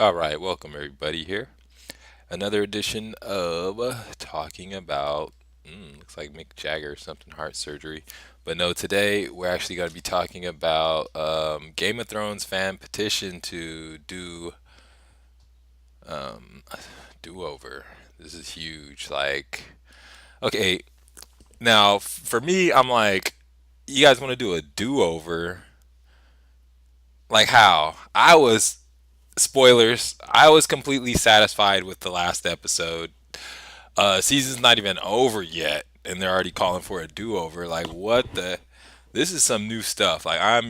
All right, welcome everybody here. Another edition of talking about looks like Mick Jagger or something, heart surgery. But no, today we're actually going to be talking about Game of Thrones fan petition to do a do-over. This is huge. Like, okay, now for me, I'm like, you guys want to do a do-over? Like how? Spoilers. I was completely satisfied with the last episode. Season's not even over yet, and they're already calling for a do-over. Like, what the? This is some new stuff. Like, I'm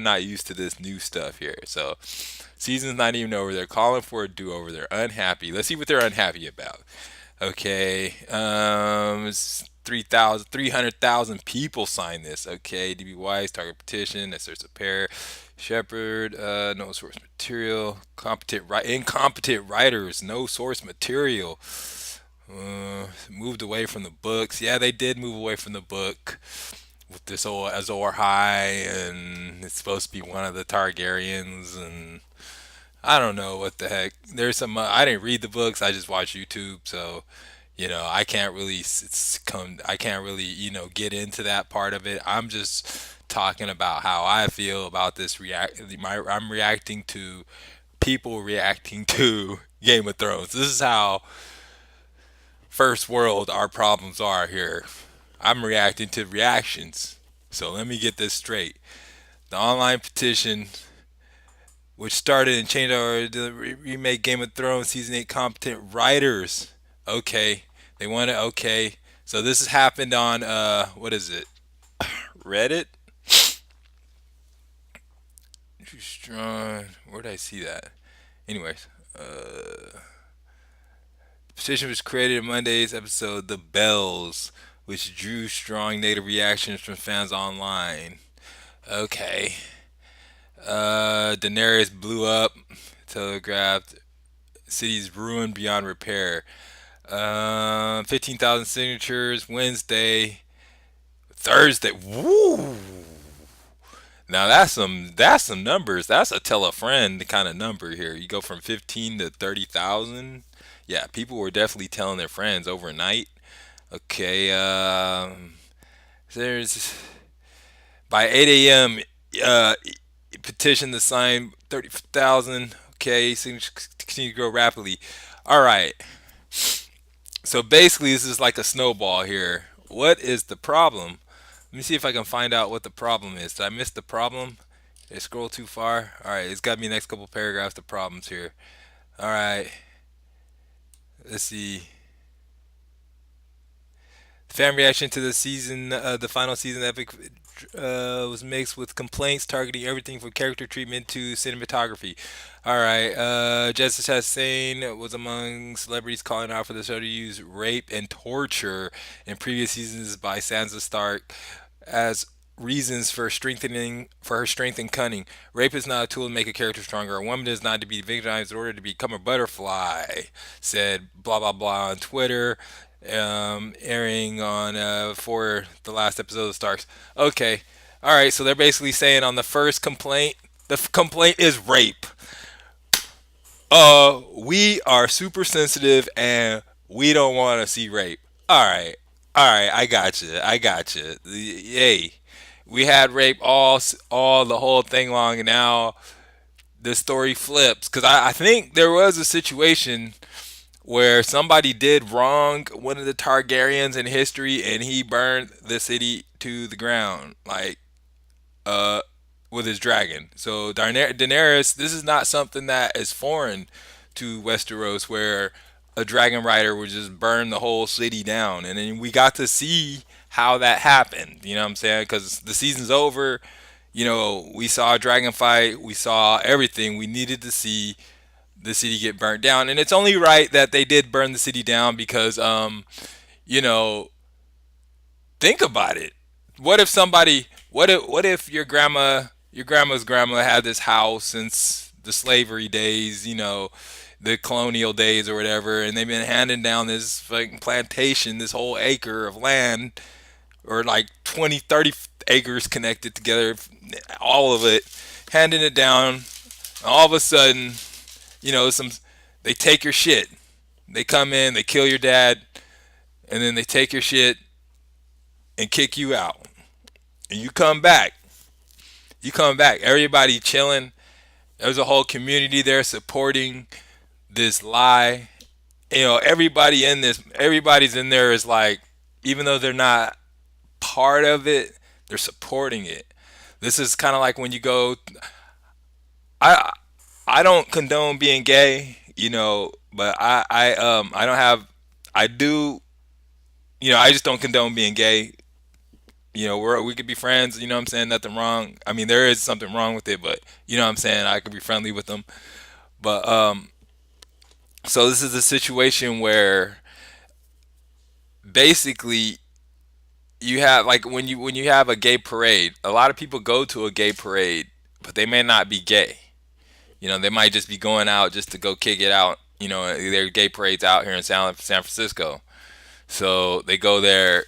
not used to this new stuff here. So, season's not even over. They're calling for a do-over. They're unhappy. Let's see what they're unhappy about. Okay, it's 300,000 people signed this. Okay, DB Wise, target petition, asserts a pair. Shepherd, no source material. Incompetent writers, no source material. Moved away from the books. Yeah, they did move away from the book with this old Azor High, and it's supposed to be one of the Targaryens, and I don't know what the heck. There's some. I didn't read the books. I just watch YouTube, so I can't really I can't really get into that part of it. I'm just talking about how I feel about this I'm reacting to people reacting to Game of Thrones. This is how first world our problems are here. I'm reacting to reactions. So let me get this straight. The online petition, which started and changed our remake Game of Thrones season 8 competent writers. Okay, they want it. Okay, so this has happened on what is it? Reddit. Too strong. Where did I see that? Anyways, the petition was created in Monday's episode, The Bells, which drew strong negative reactions from fans online. Okay. Daenerys blew up, telegraphed, cities ruined beyond repair. 15,000 signatures Wednesday, Thursday. Woo! Now that's some numbers. That's a tell a friend kind of number here. You go from 15 to 30,000. Yeah, people were definitely telling their friends overnight. Okay, there's by 8 a.m. Uh, petition to sign 30,000. Okay, signatures continue to grow rapidly. All right. So basically, this is like a snowball here. What is the problem? Let me see if I can find out what the problem is. Did I miss the problem? Did I scroll too far? All right, it's got to be the next couple paragraphs. The problems here. All right, let's see. Fan reaction to the final season epic was mixed with complaints targeting everything from character treatment to cinematography. All right, Jessica Chastain was among celebrities calling out for the show to use rape and torture in previous seasons by Sansa Stark as reasons for her strength and cunning. Rape is not a tool to make a character stronger. A woman is not to be victimized in order to become a butterfly, said blah blah blah on Twitter, airing on for the last episode of Starks. Okay, all right. So they're basically saying on the first complaint, complaint is rape. We are super sensitive and we don't want to see rape. All right. I got you. I got you. Hey, we had rape all the whole thing long, and now the story flips because I think there was a situation where somebody did wrong one of the Targaryens in history, and he burned the city to the ground, like uh, with his dragon. So Daenerys, this is not something that is foreign to Westeros, where a dragon rider would just burn the whole city down, and then we got to see how that happened. You know what I'm saying? Because the season's over. We saw a dragon fight. We saw everything we needed to see the city get burnt down, and it's only right that they did burn the city down because, you know, think about it. What if somebody? What if your grandma's grandma had this house since the slavery days? The colonial days or whatever, and they've been handing down this fucking plantation, this whole acre of land, or like 20, 30 acres connected together, all of it, handing it down. All of a sudden, some they take your shit. They come in, they kill your dad, and then they take your shit and kick you out. And you come back. You come back. Everybody chilling. There's a whole community there supporting this lie. Everybody's in there is like, even though they're not part of it, they're supporting it. This is kind of like when you go. I I don't condone being gay, but I don't have. I do. I just don't condone being gay. We could be friends. You know what I'm saying? Nothing wrong. I mean, there is something wrong with it, but you know what I'm saying. I could be friendly with them. But so this is a situation where basically you have like when you have a gay parade. A lot of people go to a gay parade, but they may not be gay. They might just be going out just to go kick it out. There are gay parades out here in San Francisco. So they go there,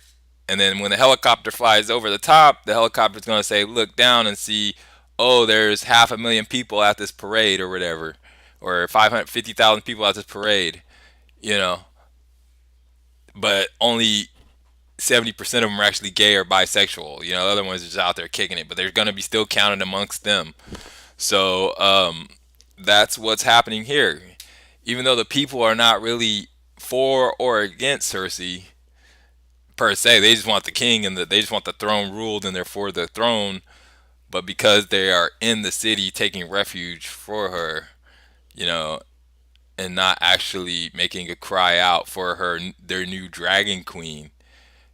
and then when the helicopter flies over the top, the helicopter's going to say, look down and see, oh, there's 500,000 people at this parade or whatever, or 550,000 people at this parade, you know, but only 70% of them are actually gay or bisexual. The other ones are just out there kicking it, but they're going to be still counted amongst them. So that's what's happening here. Even though the people are not really for or against Cersei per se, they just want the king and they just want the throne ruled and they're for the throne. But because they are in the city taking refuge for her, you know, and not actually making a cry out for their new dragon queen,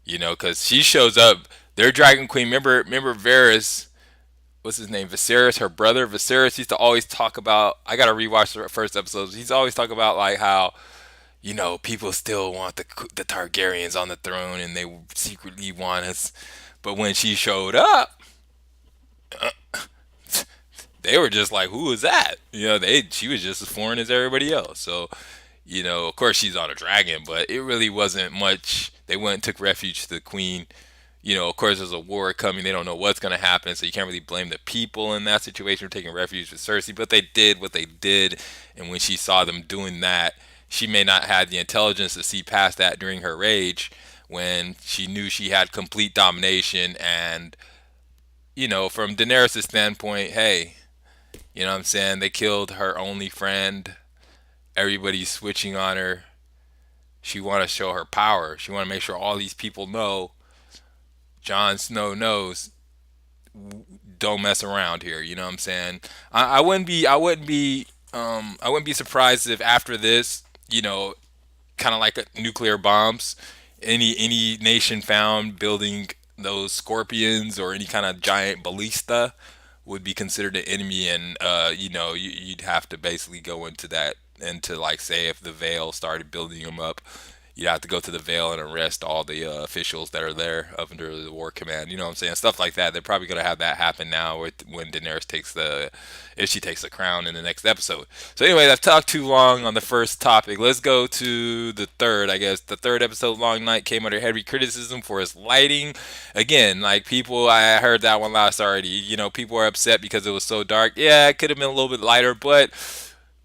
because she shows up. Their dragon queen. Remember Varys. What's his name? Viserys, her brother. Viserys used to always talk about. I gotta rewatch the first episodes. He's always talk about like how people still want the Targaryens on the throne, and they secretly want us. But when she showed up, they were just like, "Who is that?" She was just as foreign as everybody else. So, of course, she's on a dragon, but it really wasn't much. They went and took refuge to the queen. Of course, there's a war coming. They don't know what's going to happen, so you can't really blame the people in that situation for taking refuge with Cersei. But they did what they did, and when she saw them doing that, she may not have the intelligence to see past that during her rage, when she knew she had complete domination. And from Daenerys' standpoint, hey, what I'm saying, they killed her only friend. Everybody's switching on her. She want to show her power. She want to make sure all these people know Jon Snow knows, don't mess around here. You know what I'm saying? I wouldn't be surprised if after this, kind of like nuclear bombs, any nation found building those scorpions or any kind of giant ballista would be considered an enemy, and you'd have to basically go into that, into like, say if the Vale started building them up, you'd have to go to the Vale and arrest all the officials that are there up under the war command. You know what I'm saying? Stuff like that. They're probably gonna have that happen now when Daenerys if she takes the crown in the next episode. So anyway, I've talked too long on the first topic. Let's go to the third. I guess the third episode, Long Night, came under heavy criticism for its lighting. Again, like people, I heard that one last already. People are upset because it was so dark. Yeah, it could have been a little bit lighter, but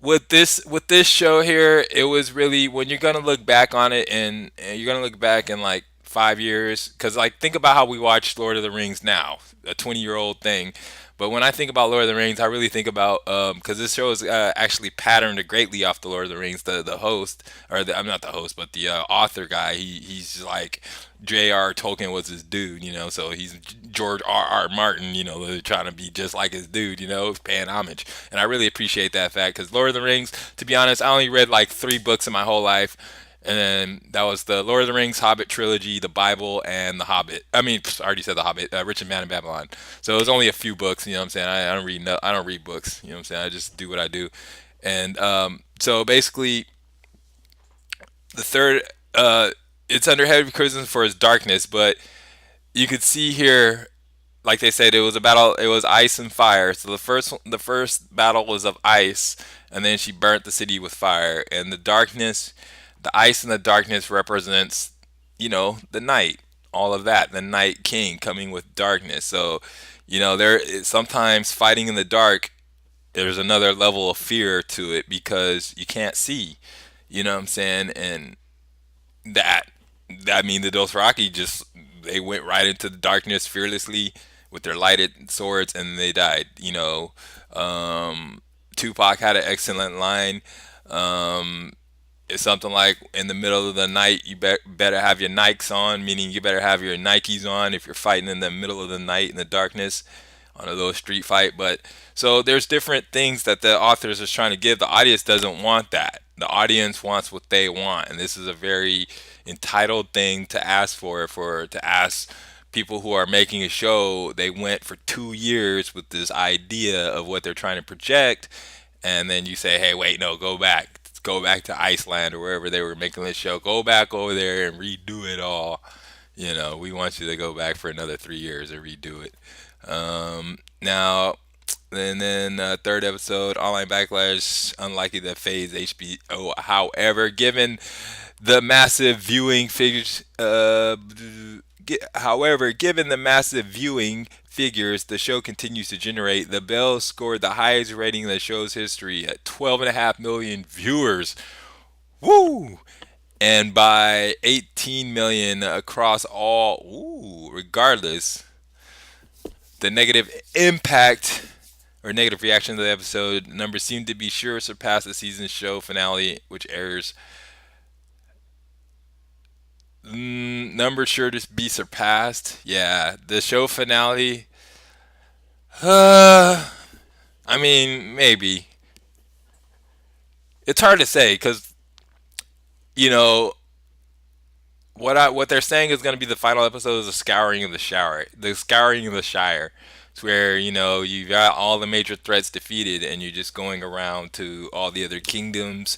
with this show here, it was really, when you're gonna look back on it, and you're gonna look back in like 5 years, because like think about how we watch Lord of the Rings now, a 20-year-old thing. But when I think about Lord of the Rings, I really think about, because this show is actually patterned greatly off the Lord of the Rings. The host, or I'm not the host, but the author guy. He's like J.R. Tolkien was his dude, so he's George R.R. Martin, they're trying to be just like his dude, paying homage. And I really appreciate that fact, because Lord of the Rings, to be honest, I only read like 3 books in my whole life. And then that was the Lord of the Rings, Hobbit trilogy, the Bible, and the Hobbit. I mean, I already said the Hobbit, Richard Man in Babylon. So it was only a few books. You know what I'm saying? I don't read. No, I don't read books. You know what I'm saying? I just do what I do. And so basically, the third, it's under heavy criticism for its darkness, but you could see here, like they said, it was a battle. It was ice and fire. So the first battle was of ice, and then she burnt the city with fire. And the ice and the darkness represents, the night, all of that, the night king coming with darkness. So, there sometimes fighting in the dark there's another level of fear to it because you can't see. You know what I'm saying? And that, I mean, the Dothraki just, they went right into the darkness fearlessly with their lighted swords and they died. Tupac had an excellent line. Um, it's something like, in the middle of the night, you better have your Nikes on, meaning you better have your Nikes on if you're fighting in the middle of the night in the darkness on a little street fight. But so there's different things that the authors is trying to give. The audience doesn't want that. The audience wants what they want, and this is a very entitled thing to ask for to ask people who are making a show. They went for 2 years with this idea of what they're trying to project, and then you say, hey, wait, no, go back to Iceland or wherever they were making this show, go back over there and redo it all. We want you to go back for another 3 years and redo it. Now, and then third episode, online backlash, unlikely to phase HBO. However, given the massive viewing figures, given the massive viewing figures the show continues to generate, The Bell scored the highest rating in the show's history at 12.5 million viewers. Woo! And by 18 million across all. Ooh, regardless, the negative impact or negative reaction to the episode numbers seem to be sure surpass the season show finale, which airs. Numbers sure to be surpassed. Yeah, the show finale. Uh, I mean, maybe it's hard to say because you know what they're saying is going to be the final episode is the scouring of the shower, the scouring of the Shire. It's where you got all the major threats defeated, and you're just going around to all the other kingdoms.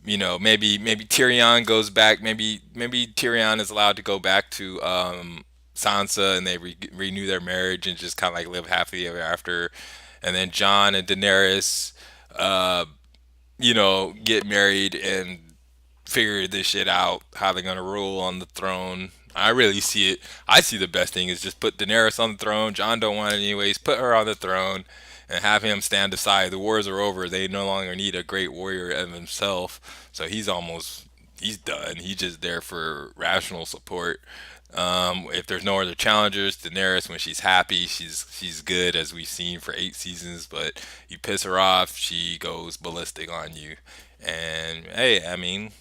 Maybe Tyrion goes back. Maybe Tyrion is allowed to go back to Sansa, and they renew their marriage and just kind of like live happily ever after. And then Jon and Daenerys, uh, get married and figure this shit out, how they're gonna rule on the throne. I really see it. I see the best thing is just put Daenerys on the throne. Jon don't want it anyways. Put her on the throne and have him stand aside. The wars are over. They no longer need a great warrior of himself. So he's done. He's just there for rational support. If there's no other challengers, Daenerys, when she's happy, she's good, as we've seen for 8 seasons. But you piss her off, she goes ballistic on you. And hey, I mean,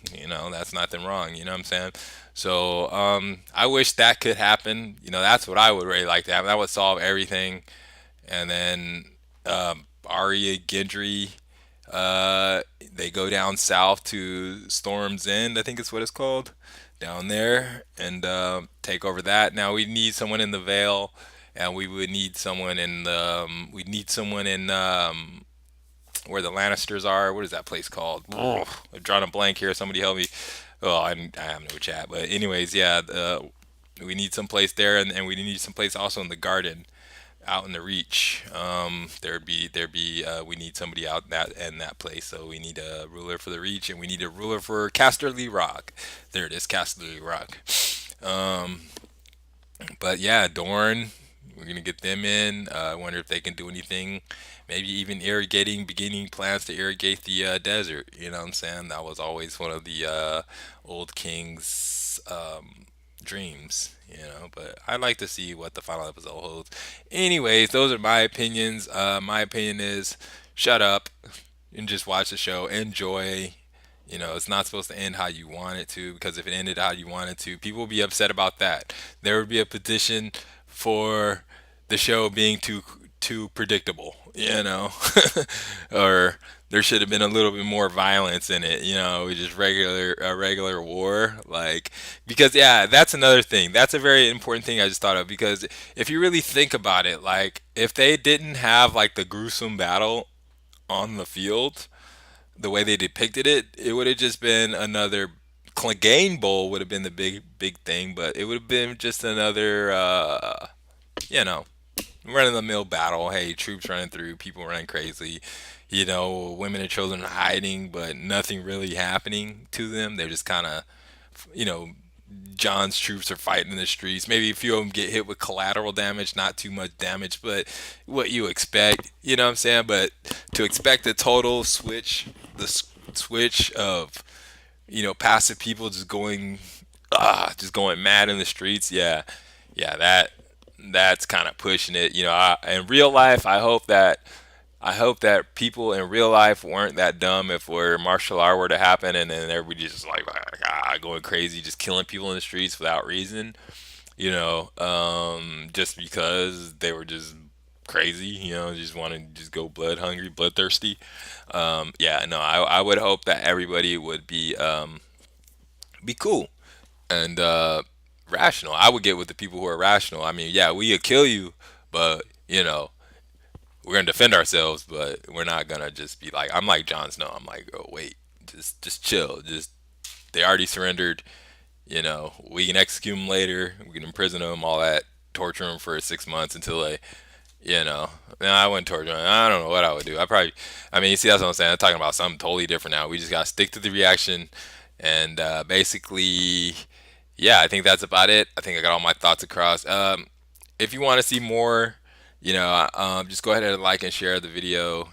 that's nothing wrong. You know what I'm saying? So I wish that could happen. That's what I would really like to happen. That would solve everything. And then Arya Gendry, they go down south to Storm's End, I think it's what it's called, down there, and take over that. Now we need someone in the Vale, and we would need someone in the we need someone in where the Lannisters are. What is that place called? Oh, I've drawn a blank here. Somebody help me. Oh, I have no chat. But anyways, yeah, we need some place there, and we need some place also in the garden, out in the Reach. We need somebody out in that place. So we need a ruler for the Reach, and we need a ruler for Casterly Rock. There it is, Casterly Rock. Um, but yeah, Dorne, we're gonna get them in. I wonder if they can do anything. Maybe even beginning plans to irrigate the desert. You know what I'm saying? That was always one of the old king's dreams. But I'd like to see what the final episode holds. Anyways, those are my opinions. My opinion is shut up and just watch the show. Enjoy. It's not supposed to end how you want it to, because if it ended how you want it to, people would be upset about that. There would be a petition for the show being too predictable, or there should have been a little bit more violence in it, just regular war, like, because yeah, that's another thing. That's a very important thing I just thought of, because if you really think about it, like if they didn't have like the gruesome battle on the field, the way they depicted it, it would have just been another Clegane Bowl would have been the big thing, but it would have been just another you know run of the mill battle. Hey, troops running through, people running crazy, women and children hiding, but nothing really happening to them. They're just kind of, you know, John's troops are fighting in the streets. Maybe a few of them get hit with collateral damage, not too much damage, but what you expect, you know what I'm saying? But to expect a total switch, switch of, passive people just going mad in the streets, yeah, yeah, that's kind of pushing it. In real life, I hope that people in real life weren't that dumb if where martial art were to happen and then everybody just like going crazy, just killing people in the streets without reason, just because they were just crazy, just want to just go blood hungry, bloodthirsty. Yeah, no, I would hope that everybody would be cool and rational. I would get with the people who are rational. I mean, yeah, we could kill you, but we're gonna defend ourselves, but we're not gonna just be like I'm like Jon Snow. I'm like, oh wait, just chill. Just they already surrendered. We can execute them later. We can imprison them, all that, torture them for 6 months until they, you know. No, I wouldn't torture them. I don't know what I would do. I mean, you see, that's what I'm saying. I'm talking about something totally different now. We just gotta stick to the reaction, and basically, yeah, I think that's about it. I think I got all my thoughts across. If you want to see more, just go ahead and like and share the video,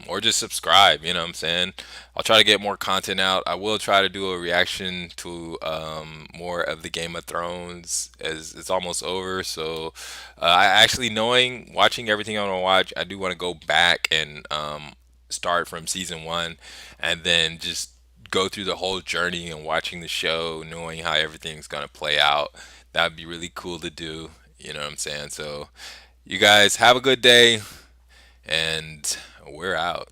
or just subscribe. You know what I'm saying? I'll try to get more content out. I will try to do a reaction to more of the Game of Thrones as it's almost over. So, I actually watching everything I want to watch, I do want to go back and start from season one, and then just go through the whole journey and watching the show, knowing how everything's gonna play out. That'd be really cool to do. You know what I'm saying? So, you guys have a good day, and we're out.